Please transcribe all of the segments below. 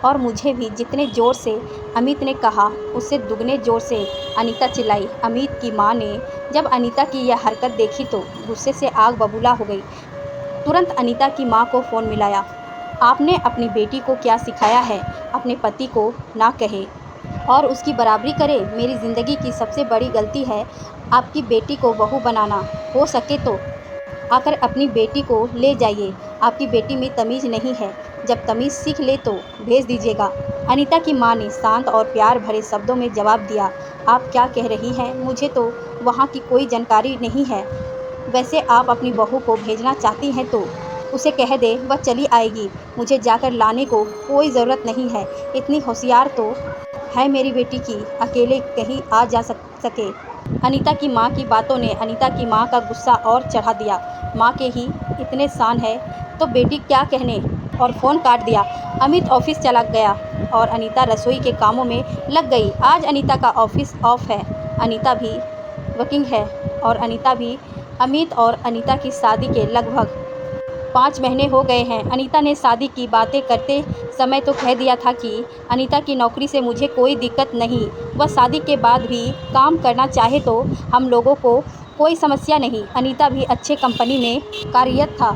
और मुझे भी जितने ज़ोर से अमित ने कहा उससे दुगने ज़ोर से अनीता चिल्लाई। अमित की माँ ने जब अनीता की यह हरकत देखी तो गुस्से से आग बबूला हो गई। तुरंत अनीता की माँ को फ़ोन मिलाया। आपने अपनी बेटी को क्या सिखाया है? अपने पति को ना कहे और उसकी बराबरी करे। मेरी ज़िंदगी की सबसे बड़ी गलती है आपकी बेटी को बहू बनाना। हो सके तो आकर अपनी बेटी को ले जाइए। आपकी बेटी में तमीज़ नहीं है। जब तमीज़ सीख ले तो भेज दीजिएगा। अनीता की माँ ने शांत और प्यार भरे शब्दों में जवाब दिया। आप क्या कह रही हैं? मुझे तो वहाँ की कोई जानकारी नहीं है। वैसे आप अपनी बहू को भेजना चाहती हैं तो उसे कह दे, वह चली आएगी। मुझे जाकर लाने को कोई ज़रूरत नहीं है। इतनी होशियार तो है मेरी बेटी की अकेले कहीं आ जा सके। अनीता की माँ की बातों ने अनीता की माँ का गुस्सा और चढ़ा दिया। माँ के ही इतने शान है तो बेटी क्या कहने, और फ़ोन काट दिया। अमित ऑफिस चला गया और अनीता रसोई के कामों में लग गई। आज अनीता का ऑफिस ऑफ है। अनीता भी वर्किंग है और अनीता भी अमित और अनीता की शादी के लगभग 5 महीने हो गए हैं। अनीता ने शादी की बातें करते समय तो कह दिया था कि अनीता की नौकरी से मुझे कोई दिक्कत नहीं। वह शादी के बाद भी काम करना चाहे तो हम लोगों को कोई समस्या नहीं। अनीता भी अच्छे कंपनी में कार्यरत था।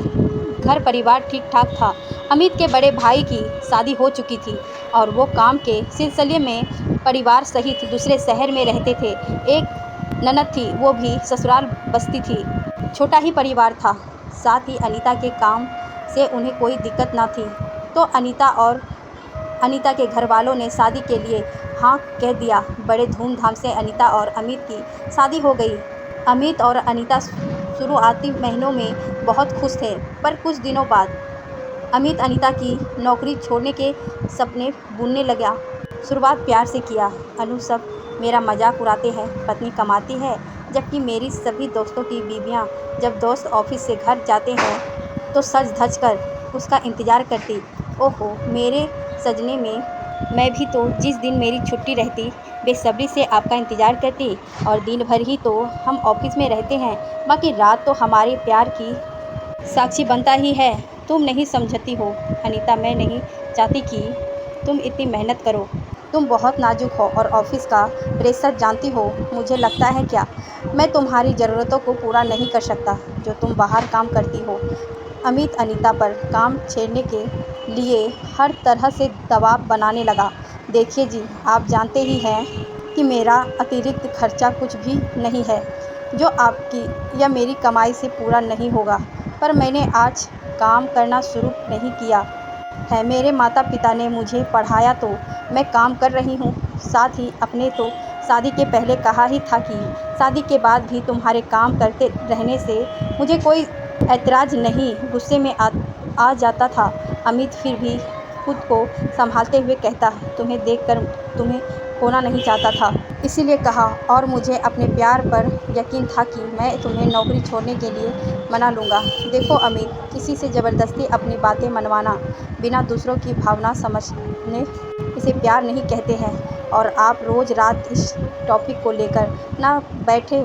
घर परिवार ठीक ठाक था। अमित के बड़े भाई की शादी हो चुकी थी और वो काम के सिलसिले में परिवार सहित दूसरे शहर में रहते थे। एक ननद थी, वो भी ससुराल बसती थी। छोटा ही परिवार था। साथ ही अनीता के काम से उन्हें कोई दिक्कत ना थी। तो अनीता के घर वालों ने शादी के लिए हाँ कह दिया। बड़े धूमधाम से अनीता और अमित की शादी हो गई। अमित और अनीता शुरुआती महीनों में बहुत खुश थे, पर कुछ दिनों बाद अमित अनीता की नौकरी छोड़ने के सपने बुनने लगा। शुरुआत प्यार से किया। अनु सब मेरा मजाक उड़ाते हैं, पत्नी कमाती है, जबकि मेरी सभी दोस्तों की बीवियां जब दोस्त ऑफिस से घर जाते हैं तो सज धज कर उसका इंतज़ार करती। ओहो मेरे सजने में, मैं भी तो जिस दिन मेरी छुट्टी रहती बेसब्री से आपका इंतज़ार करती। और दिन भर ही तो हम ऑफिस में रहते हैं, बाकी रात तो हमारे प्यार की साक्षी बनता ही है। तुम नहीं समझती हो अनीता, मैं नहीं चाहती कि तुम इतनी मेहनत करो। तुम बहुत नाजुक हो और ऑफिस का प्रेशर जानती हो। मुझे लगता है क्या मैं तुम्हारी ज़रूरतों को पूरा नहीं कर सकता जो तुम बाहर काम करती हो। अमित अनीता पर काम छेड़ने के लिए हर तरह से दबाव बनाने लगा। देखिए जी, आप जानते ही हैं कि मेरा अतिरिक्त खर्चा कुछ भी नहीं है जो आपकी या मेरी कमाई से पूरा नहीं होगा। पर मैंने आज काम करना शुरू नहीं किया है। मेरे माता पिता ने मुझे पढ़ाया तो मैं काम कर रही हूँ। साथ ही अपने तो शादी के पहले कहा ही था कि शादी के बाद भी तुम्हारे काम करते रहने से मुझे कोई ऐतराज़ नहीं। गुस्से में आ जाता था अमित, फिर भी खुद को संभालते हुए कहता, तुम्हें देखकर तुम्हें खोना नहीं चाहता था, इसीलिए कहा। और मुझे अपने प्यार पर यकीन था कि मैं तुम्हें नौकरी छोड़ने के लिए मना लूँगा। देखो अमित, किसी से ज़बरदस्ती अपनी बातें मनवाना बिना दूसरों की भावना समझने इसे प्यार नहीं कहते हैं। और आप रोज़ रात इस टॉपिक को लेकर ना बैठे।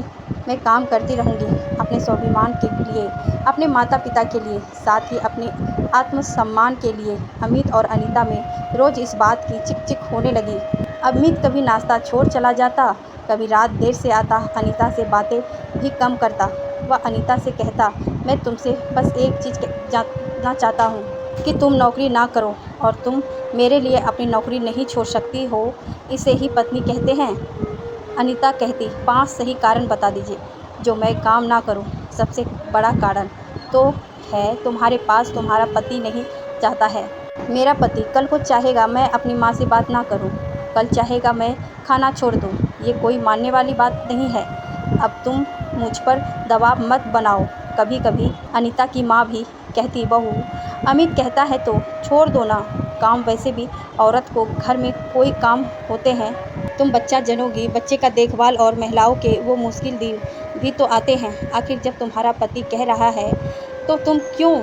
मैं काम करती रहूँगी अपने स्वाभिमान के लिए, अपने माता पिता के लिए, साथ ही अपने आत्मसम्मान के लिए। अमित और अनीता में रोज़ इस बात की चिक चिक होने लगी। अमित कभी नाश्ता छोड़ चला जाता, कभी रात देर से आता, अनीता से बातें भी कम करता। वह अनीता से कहता, मैं तुमसे बस एक चीज़ जानना चाहता हूँ कि तुम नौकरी ना करो और तुम मेरे लिए अपनी नौकरी नहीं छोड़ सकती हो, इसे ही पत्नी कहते हैं। अनीता कहती, 5 सही कारण बता दीजिए जो मैं काम ना करूं। सबसे बड़ा कारण तो है तुम्हारे पास तुम्हारा पति नहीं चाहता है। मेरा पति कल को चाहेगा मैं अपनी माँ से बात ना करूं, कल चाहेगा मैं खाना छोड़ दूं। ये कोई मानने वाली बात नहीं है। अब तुम मुझ पर दबाव मत बनाओ। कभी कभी अनीता की माँ भी कहती, बहू अमित कहता है तो छोड़ दो ना, काम वैसे भी औरत को घर में कोई काम होते हैं। तुम बच्चा जनोगी, बच्चे का देखभाल और महिलाओं के वो मुश्किल दिन भी तो आते हैं। आखिर जब तुम्हारा पति कह रहा है तो तुम क्यों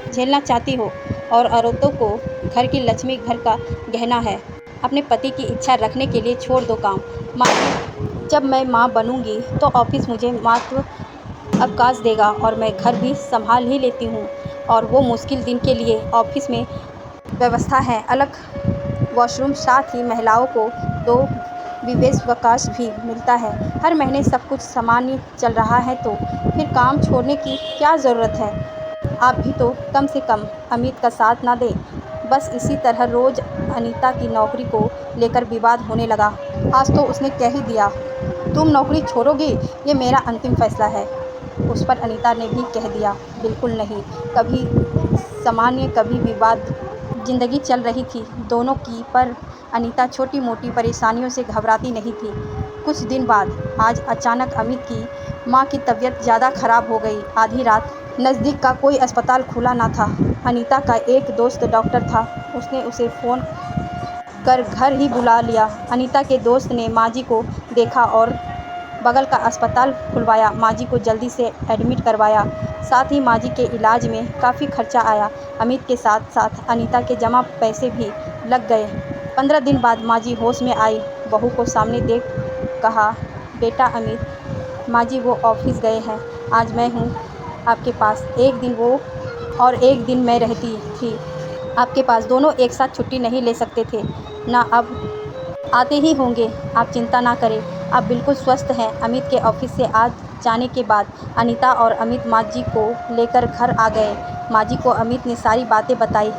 झेलना चाहती हो। और औरतों को घर की लक्ष्मी घर का गहना है। अपने पति की इच्छा रखने के लिए छोड़ दो काम। माँ, जब मैं माँ बनूंगी तो ऑफिस मुझे मात्र अवकाश देगा और मैं घर भी संभाल ही लेती हूँ। और वो मुश्किल दिन के लिए ऑफिस में व्यवस्था है, अलग वॉशरूम, साथ ही महिलाओं को तो विवेकावकाश भी मिलता है। हर महीने सब कुछ सामान्य चल रहा है तो फिर काम छोड़ने की क्या ज़रूरत है? आप भी तो कम से कम अमित का साथ ना दें। बस इसी तरह रोज़ अनीता की नौकरी को लेकर विवाद होने लगा। आज तो उसने कह ही दिया, तुम नौकरी छोड़ोगी, ये मेरा अंतिम फैसला है। उस पर अनीता ने भी कह दिया, बिल्कुल नहीं। कभी सामान्य कभी विवाद, जिंदगी चल रही थी दोनों की, पर अनीता छोटी मोटी परेशानियों से घबराती नहीं थी। कुछ दिन बाद आज अचानक अमित की माँ की तबीयत ज़्यादा खराब हो गई। आधी रात नज़दीक का कोई अस्पताल खुला ना था। अनीता का एक दोस्त डॉक्टर था, उसने उसे फ़ोन कर घर ही बुला लिया। अनीता के दोस्त ने माँ जी को देखा और बगल का अस्पताल खुलवाया। माँ जी को जल्दी से एडमिट करवाया। साथ ही माँ जी के इलाज में काफ़ी खर्चा आया। अमित के साथ साथ अनीता के जमा पैसे भी लग गए। 15 दिन बाद माँ जी होश में आई। बहू को सामने देख कहा, बेटा अमित, माँ जी वो ऑफिस गए हैं, आज मैं हूँ आपके पास। एक दिन वो और एक दिन मैं रहती थी आपके पास, दोनों एक साथ छुट्टी नहीं ले सकते थे ना, अब आते ही होंगे। आप चिंता ना करें, आप बिल्कुल स्वस्थ हैं। अमित के ऑफिस से आज जाने के बाद अनीता और अमित माँ जी को लेकर घर आ गए। माँ जी को अमित ने सारी बातें बताई,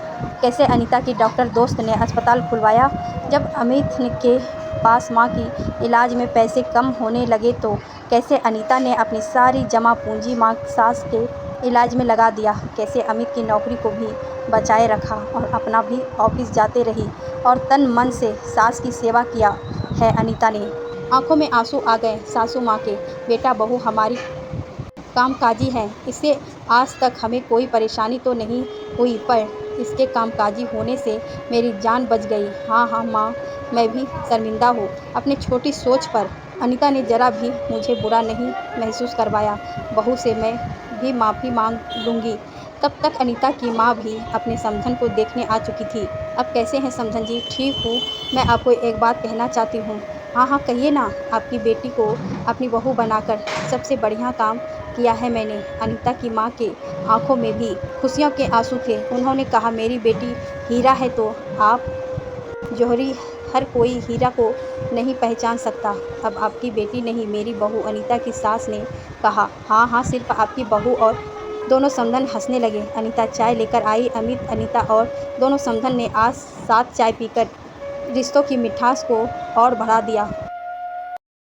कैसे अनीता की डॉक्टर दोस्त ने अस्पताल खुलवाया। जब अमित के पास माँ की इलाज में पैसे कम होने लगे तो कैसे अनीता ने अपनी सारी जमा पूंजी माँ सास के इलाज में लगा दिया। कैसे अमित की नौकरी को भी बचाए रखा और अपना भी ऑफिस जाते रही और तन मन से सास की सेवा किया है अनीता ने। आंखों में आंसू आ गए सासू माँ के। बेटा बहू हमारी कामकाजी हैं, इससे आज तक हमें कोई परेशानी तो नहीं हुई, पर इसके कामकाजी होने से मेरी जान बच गई। हाँ हाँ माँ, मैं भी शर्मिंदा हूँ अपनी छोटी सोच पर। अनीता ने ज़रा भी मुझे बुरा नहीं महसूस करवाया। बहू से मैं भी माफ़ी मांग लूँगी। तब तक अनीता की माँ भी अपने समधन को देखने आ चुकी थी। अब कैसे हैं समधन जी? ठीक हूँ। मैं आपको एक बात कहना चाहती हूँ। हाँ हाँ कहिए ना। आपकी बेटी को अपनी बहू बनाकर सबसे बढ़िया काम किया है मैंने। अनीता की माँ के आंखों में भी खुशियों के आंसू थे। उन्होंने कहा, मेरी बेटी हीरा है तो आप जौहरी, हर कोई हीरा को नहीं पहचान सकता। अब आपकी बेटी नहीं, मेरी बहू, अनीता की सास ने कहा। हाँ हाँ सिर्फ आपकी बहू। और दोनों समधन हंसने लगे। अनीता चाय लेकर आई। अमित, अनीता और दोनों समधन ने आज साथ चाय पीकर रिश्तों की मिठास को और बढ़ा दिया।